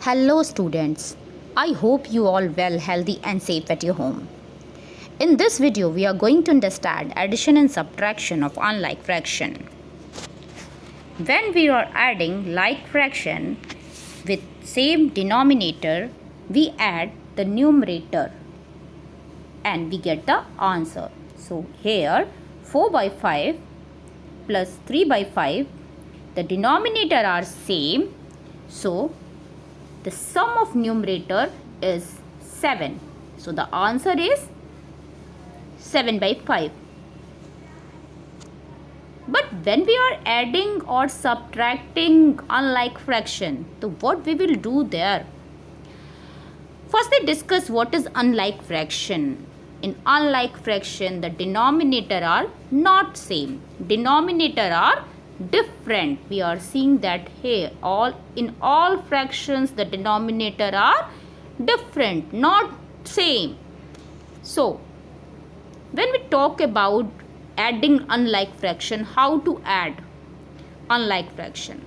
Hello students, I hope you all well, healthy and safe at your home. In this video we are going to understand addition and subtraction of unlike fraction. When we are adding like fraction with same denominator, we add the numerator and we get the answer. So here 4 by 5 plus 3 by 5, the denominator are same, so the sum of numerator is 7. So the answer is 7 by 5. But when we are adding or subtracting unlike fraction, so what we will do there? First let's discuss what is unlike fraction. In unlike fraction, the denominator are not same. Denominator are different. We are seeing that here in all fractions the denominator are different, not same. So when we talk about adding unlike fraction, how to add unlike fraction?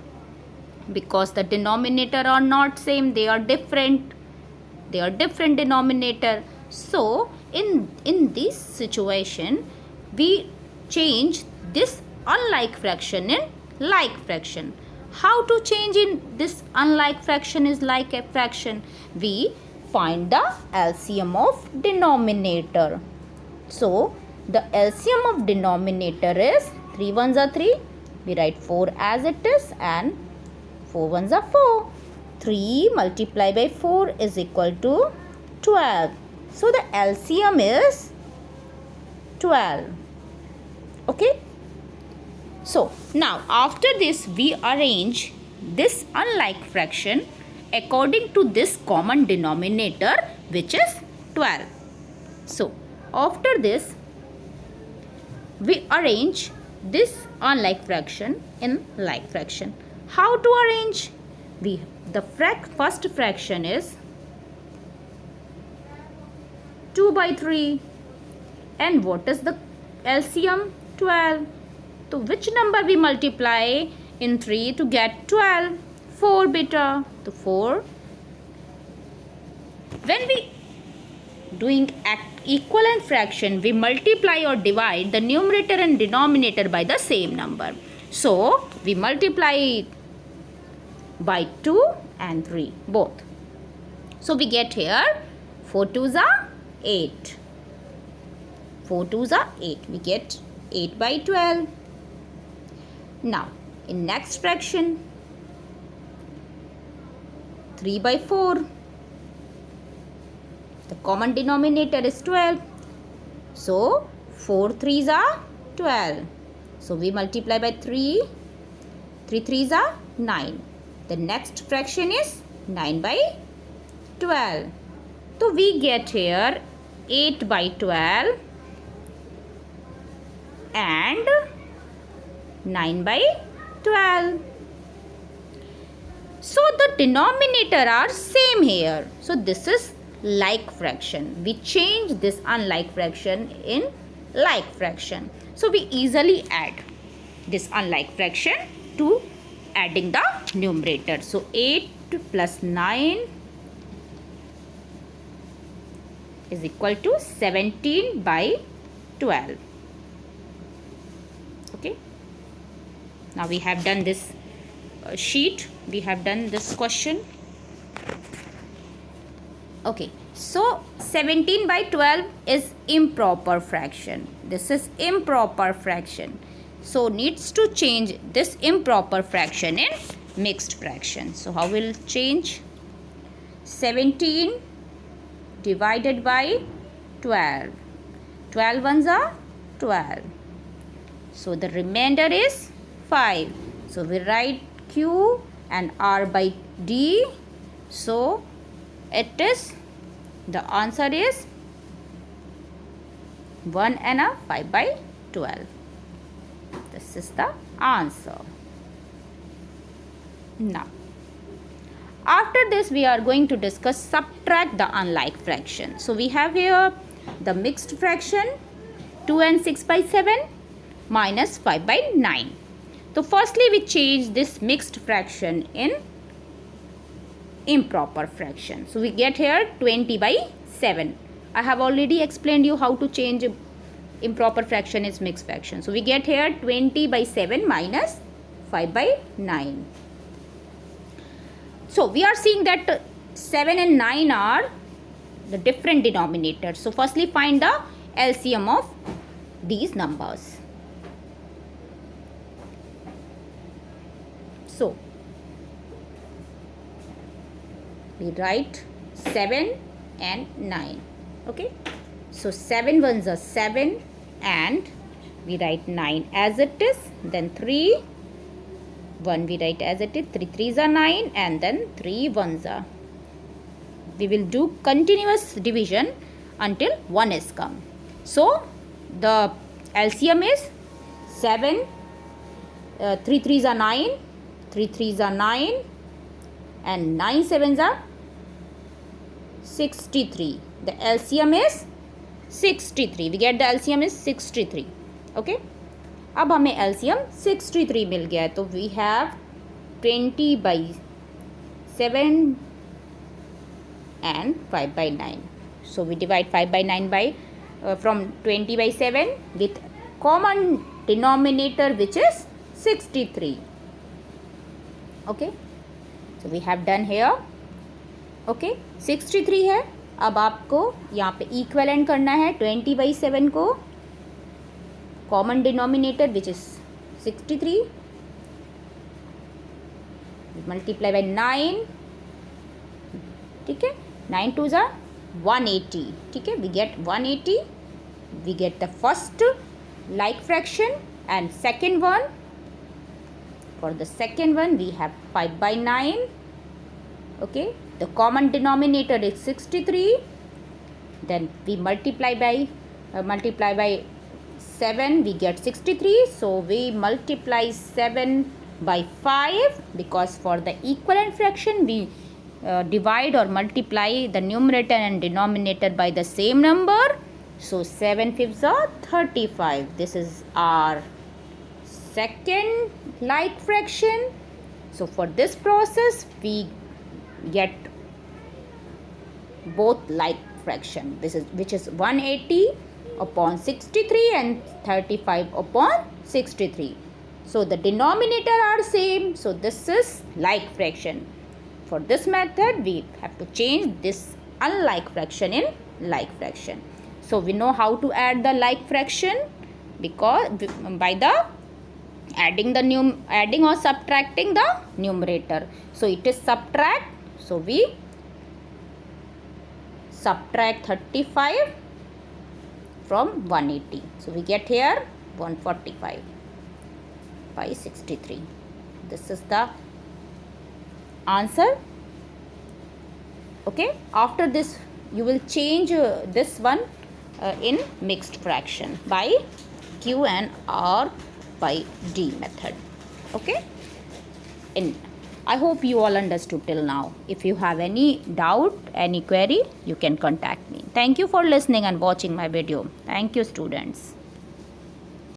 Because the denominator are not same, they are different denominator. So in this situation we change this unlike fraction in like fraction. How to change in this unlike fraction is like a fraction? We find the LCM of denominator. So the LCM of denominator is 3 ones are 3. We write 4 as it is and 4 ones are 4. 3 multiplied by 4 is equal to 12. So the LCM is 12. Okay. So now after this we arrange this unlike fraction according to this common denominator, which is 12. So after this we arrange this unlike fraction in like fraction. How to arrange? The first fraction is 2 by 3 and what is the LCM? 12. So which number we multiply in 3 to get 12? 4 beta. So 4. When we doing equivalent fraction, we multiply or divide the numerator and denominator by the same number. So we multiply by 2 and 3 both. So we get here 4 2s are 8. 4 2s are 8. We get 8 by 12. Now in next fraction 3 by 4. The common denominator is 12. So 4 3s are 12. So we multiply by 3. 3 3s are 9. The next fraction is 9 by 12. So we get here 8 by 12 and 9 by 12. So the denominator are same here. So this is like fraction. We change this unlike fraction in like fraction. So we easily add this unlike fraction to adding the numerator. So 8 plus 9 is equal to 17 by 12. Okay. Now we have done this sheet. We have done this question. Okay. So 17 by 12 is improper fraction. This is improper fraction. So needs to change this improper fraction in mixed fraction. So how will change? 17 divided by 12. 12 ones are 12. So the remainder is 5. So we write Q and R by D. So it is, the answer is 1 and 5 by 12. This is the answer. Now after this we are going to discuss subtract the unlike fraction. So we have here the mixed fraction 2 and 6 by 7 minus 5 by 9. So firstly we change this mixed fraction in improper fraction. So we get here 20 by 7. I have already explained you how to change improper fraction is mixed fraction. So we get here 20 by 7 minus 5 by 9. So we are seeing that 7 and 9 are the different denominators. So firstly find the LCM of these numbers. So we write 7 and 9. Okay. So 7 ones are 7 and we write 9 as it is. Then 3 1 we write as it is. 3 3s are 9 and then 3 1s are. We will do continuous division until 1 is come. So the LCM is 7, 3 3s are 9, 3 3s are 9 and 9 7s are 63. The LCM is 63. We get the LCM is 63. Okay. अब हमें LCM 63 मिल गया है. तो we have 20 by 7 and 5 by 9. So we divide 5 by 9 by from 20 by 7 with common denominator which is 63. Okay. So we have done here. Okay. 63 है. अब आपको यहाँ पे इक्वेलेंट करना है 20 by 7 को common denominator which is 63 multiply by 9. ठीक है. 9 2s are 180. ठीक है. We get 180. We get the first like fraction and second one. For the second one we have 5 by 9. Okay. The common denominator is 63. Then we multiply by 7, we get 63. So we multiply 7 by 5 because for the equivalent fraction we divide or multiply the numerator and denominator by the same number. So 7 fifths are 35. This is our second like fraction. So for this process we get both like fraction. This is which is 180 upon 63 and 35 upon 63. So the denominator are same. So this is like fraction. For this method we have to change this unlike fraction in like fraction. So we know how to add the like fraction because by the adding or subtracting the numerator. So it is subtract. So we subtract 35 from 180. So we get here 145 by 63. This is the answer. Okay. After this you will change this one in mixed fraction by Q and R by D method. Okay. I hope you all understood till now. If you have any doubt, any query, you can contact me. Thank you for listening and watching my video. Thank you, students.